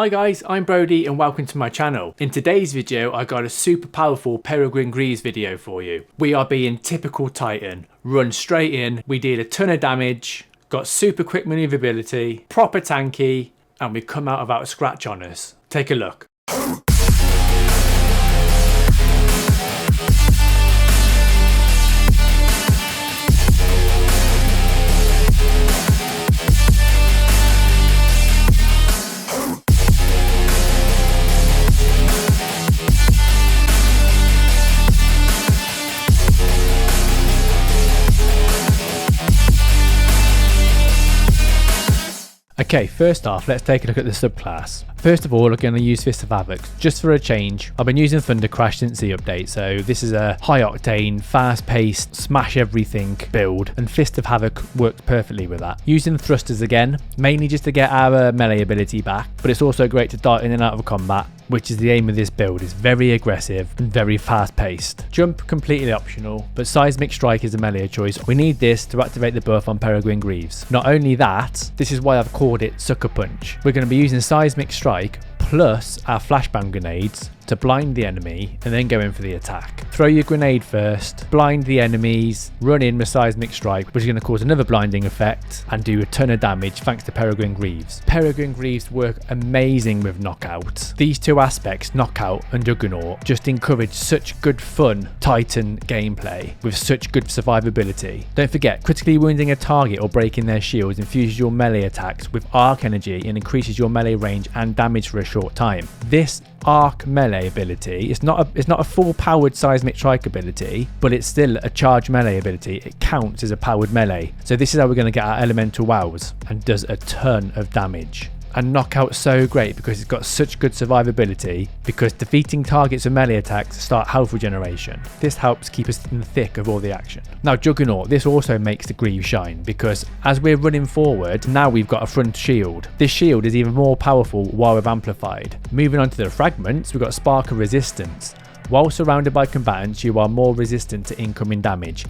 Hi guys, I'm Brody and welcome to my channel. In today's video I got a super powerful Peregrine Greaves video for you. We are being typical Titan, run straight in, we did a ton of damage, got super quick maneuverability, proper tanky, and we come out without a scratch on us. Take a look. Okay, first off, let's take a look at the subclass. First of all, we're going to use Fist of Havoc, just for a change. I've been using Thunder Crash since the update, so this is a high octane, fast paced, smash everything build, and Fist of Havoc works perfectly with that. Using thrusters again, mainly just to get our melee ability back, but it's also great to dart in and out of combat, which is the aim of this build. It's very aggressive and very fast paced. Jump completely optional, but Seismic Strike is a melee choice. We need this to activate the buff on Peregrine Greaves. Not only that, this is why I've called it Sucker Punch. We're going to be using Seismic Strike plus our flashbang grenades to blind the enemy and then go in for the attack. Throw your grenade first, blind the enemies, run in with Seismic Strike, which is going to cause another blinding effect and do a ton of damage thanks to Peregrine Greaves. Peregrine Greaves work amazing with Knockout. These two aspects, Knockout and Juggernaut, just encourage such good fun Titan gameplay with such good survivability. Don't forget, critically wounding a target or breaking their shields infuses your melee attacks with arc energy and increases your melee range and damage for a short time. This arc melee ability, it's not a full powered Seismic Strike ability, but it's still a charged melee ability. It counts as a powered melee. So this is how we're going to get our elemental wows, and does a ton of damage. And Knockout's so great because it's got such good survivability, because defeating targets with melee attacks start health regeneration. This helps keep us in the thick of all the action. Now Juggernaut, this also makes the Greaves shine, because as we're running forward, now we've got a front shield. This shield is even more powerful while we've amplified. Moving on to the fragments, we've got Spark of Resistance. While surrounded by combatants, you are more resistant to incoming damage.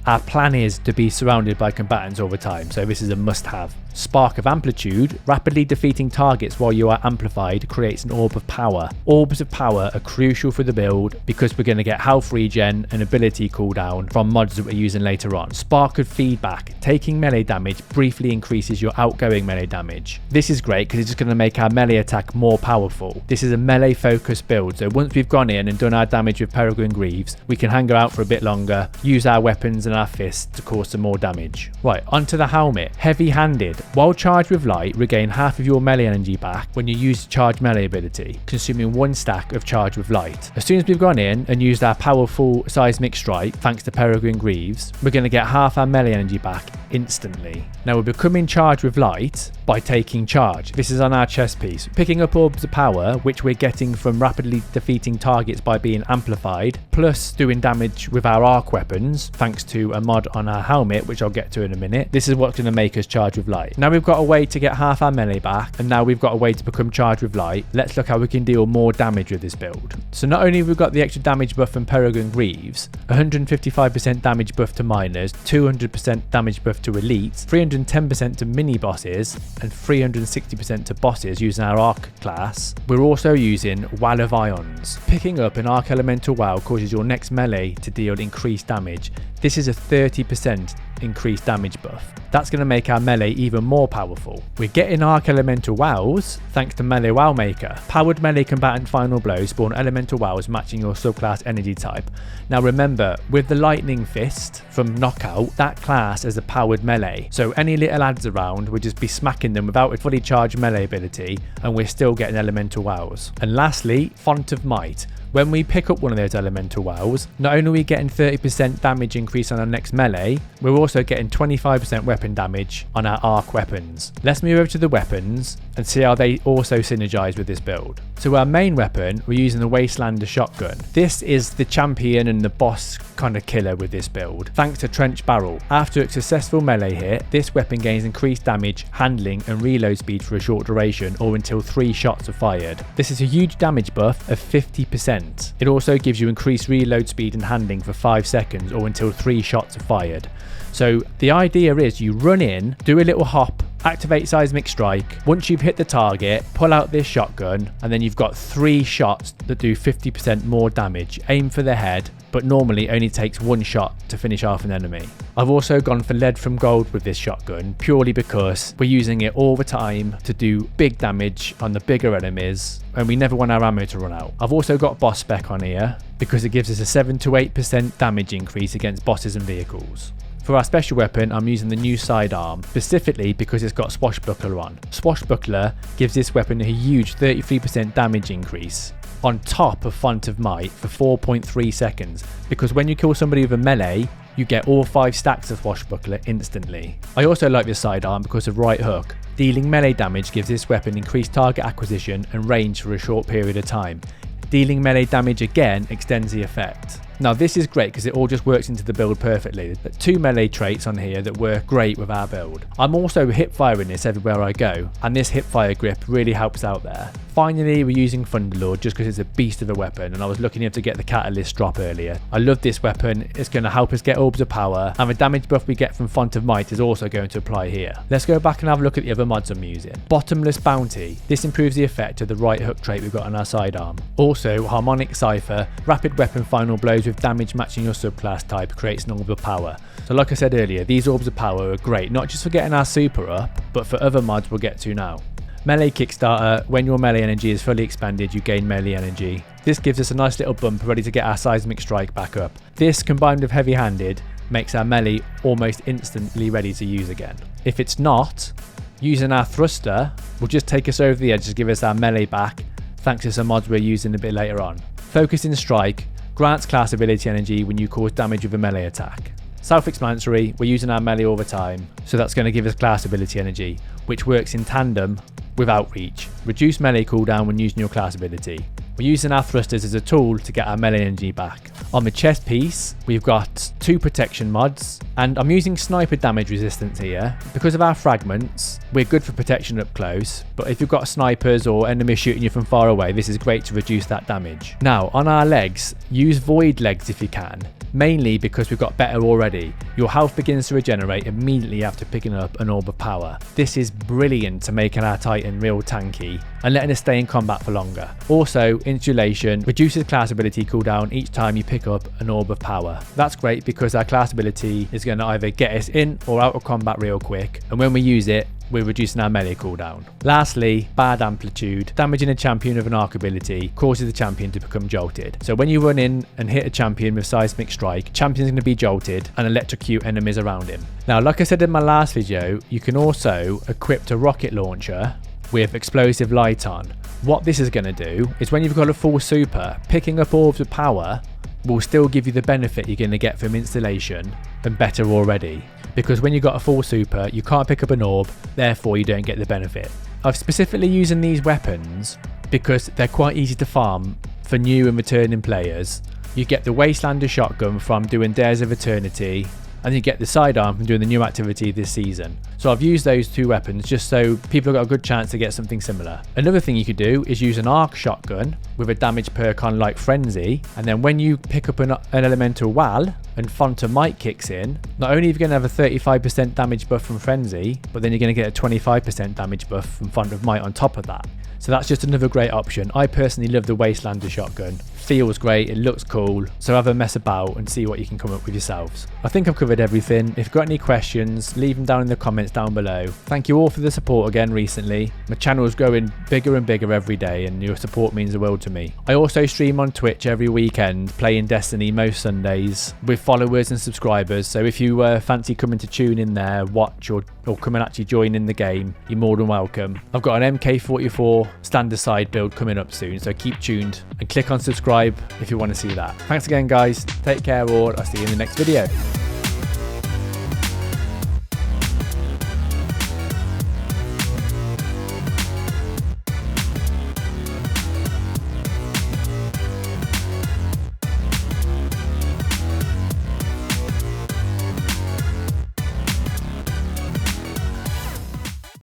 Our plan is to be surrounded by combatants all the time, so this is a must-have. Spark of Amplitude, rapidly defeating targets while you are amplified, creates an orb of power. Orbs of power are crucial for the build because we're going to get health regen and ability cooldown from mods that we're using later on. Spark of Feedback, taking melee damage briefly increases your outgoing melee damage. This is great because it's just going to make our melee attack more powerful. This is a melee focused build, so once we've gone in and done our damage with Peregrine Greaves, we can hang out for a bit longer, use our weapons and our fists to cause some more damage. Right, onto the helmet. Heavy handed. While charged with light, regain half of your melee energy back when you use charged melee ability, consuming 1 stack of charge with light. As soon as we've gone in and used our powerful Seismic Strike, thanks to Peregrine Greaves, we're going to get half our melee energy back instantly. Now we're becoming charged with light by taking charge. This is on our chest piece. Picking up orbs of power, which we're getting from rapidly defeating targets by being amplified, plus doing damage with our arc weapons, thanks to a mod on our helmet, which I'll get to in a minute. This is what's going to make us charge with light. Now we've got a way to get half our melee back, and now we've got a way to become charged with light. Let's look how we can deal more damage with this build. So not only have we got the extra damage buff from Peregrine Greaves, 155% damage buff to miners, 200% damage buff to elites, 310% to mini bosses, and 360% to bosses using our arc class, we're also using Wall of Ions. Picking up an arc elemental wow causes your next melee to deal increased damage. This is a 30% increased damage buff. That's going to make our melee even more powerful. We're getting arc elemental wows thanks to Melee Wow Maker. Powered melee combatant final blow spawn elemental wows matching your subclass energy type. Now remember, with the lightning fist from Knockout, that class is a powered melee, so any little adds around would just be smacking them without a fully charged melee ability, and we're still getting elemental wows. And lastly, Font of Might. When we pick up one of those elemental wows, not only are we getting 30% damage increase on our next melee, we're also getting 25% weapon damage on our arc weapons. Let's move over to the weapons and see how they also synergize with this build. So our main weapon, we're using the Wastelander shotgun. This is the champion and the boss kind of killer with this build, thanks to Trench Barrel. After a successful melee hit, this weapon gains increased damage, handling and reload speed for a short duration, or until 3 shots are fired. This is a huge damage buff of 50%. brilliant. It also gives you increased reload speed and handling for 5 seconds or until 3 shots are fired. So the idea is you run in, do a little hop, activate seismic strike. Once you've hit the target, pull out this shotgun, and then you've got 3 shots that do 50% more damage. Aim for the head, but normally only takes 1 shot to finish off an enemy. I've also gone for lead from gold with this shotgun purely because we're using it all the time to do big damage on the bigger enemies, and we never want our ammo to run out. I've also got boss spec on here because it gives us a 7 to 8% damage increase against bosses and vehicles. For our special weapon, I'm using the new sidearm, specifically because it's got Swashbuckler on. Swashbuckler gives this weapon a huge 33% damage increase on top of Font of Might for 4.3 seconds, because when you kill somebody with a melee, you get all 5 stacks of Swashbuckler instantly. I also like this sidearm because of right hook. Dealing melee damage gives this weapon increased target acquisition and range for a short period of time. Dealing melee damage again extends the effect. Now this is great because it all just works into the build perfectly. There's 2 melee traits on here that work great with our build. I'm also hip firing this everywhere I go, and this hip fire grip really helps out there. Finally, we're using Thunderlord just because it's a beast of a weapon, and I was lucky enough to get the catalyst drop earlier. I love this weapon. It's going to help us get orbs of power, and the damage buff we get from Font of Might is also going to apply here. Let's go back and have a look at the other mods I'm using. Bottomless Bounty. This improves the effect of the right hook trait we've got on our sidearm. Also, Harmonic Cipher. Rapid weapon final blows with damage matching your subclass type creates an orb of power. So like I said earlier, these orbs of power are great, not just for getting our super up, but for other mods we'll get to now. Melee Kickstarter. When your melee energy is fully expanded, you gain melee energy. This gives us a nice little bump ready to get our seismic strike back up. This combined with heavy handed makes our melee almost instantly ready to use again. If it's not, using our thruster will just take us over the edge to give us our melee back, thanks to some mods we're using a bit later on. Focusing Strike grants class ability energy when you cause damage with a melee attack. Self-explanatory, we're using our melee all the time, so that's going to give us class ability energy, which works in tandem with Outreach. Reduce melee cooldown when using your class ability. We're using our thrusters as a tool to get our melee energy back. On the chest piece, we've got 2 protection mods, and I'm using sniper damage resistance here. Because of our fragments, we're good for protection up close, but if you've got snipers or enemies shooting you from far away, this is great to reduce that damage. Now, on our legs, use void legs if you can. Mainly because we've got better already. Your health begins to regenerate immediately after picking up an orb of power. This is brilliant to making our Titan real tanky and letting us stay in combat for longer. Also, Insulation reduces class ability cooldown each time you pick up an orb of power. That's great because our class ability is going to either get us in or out of combat real quick, and when we use it, we're reducing our melee cooldown. Lastly, Bad Amplitude. Damaging a champion with an arc ability causes the champion to become jolted. So when you run in and hit a champion with Seismic Strike, champion's going to be jolted and electrocute enemies around him. Now, like I said in my last video, you can also equip a rocket launcher with Explosive Light on. What this is going to do is when you've got a full super, picking up orbs of power will still give you the benefit you're going to get from installation and better already. Because when you've got a full super, you can't pick up an orb, therefore you don't get the benefit. I've specifically using these weapons because they're quite easy to farm for new and returning players. You get the Wastelander shotgun from doing Dares of Eternity, and you get the sidearm from doing the new activity this season. So I've used those 2 weapons just so people have got a good chance to get something similar. Another thing you could do is use an arc shotgun with a damage perk on like Frenzy, and then when you pick up an elemental wall and Font of Might kicks in, not only are you going to have a 35% damage buff from Frenzy, but then you're going to get a 25% damage buff from Font of Might on top of that. So that's just another great option. I personally love the Wastelander shotgun. Feels great, it looks cool, so have a mess about and see what you can come up with yourselves. I think I've covered everything. If you've got any questions, leave them down in the comments down below. Thank you all for the support again recently. My channel is growing bigger and bigger every day, and your support means the world to me. I also stream on Twitch every weekend, playing Destiny most Sundays with followers and subscribers, so if you fancy coming to tune in there, watch or come and actually join in the game, you're more than welcome. I've got an MK44 standard side build coming up soon, so keep tuned and click on subscribe if you want to see that. Thanks again guys, take care all, I'll see you in the next video.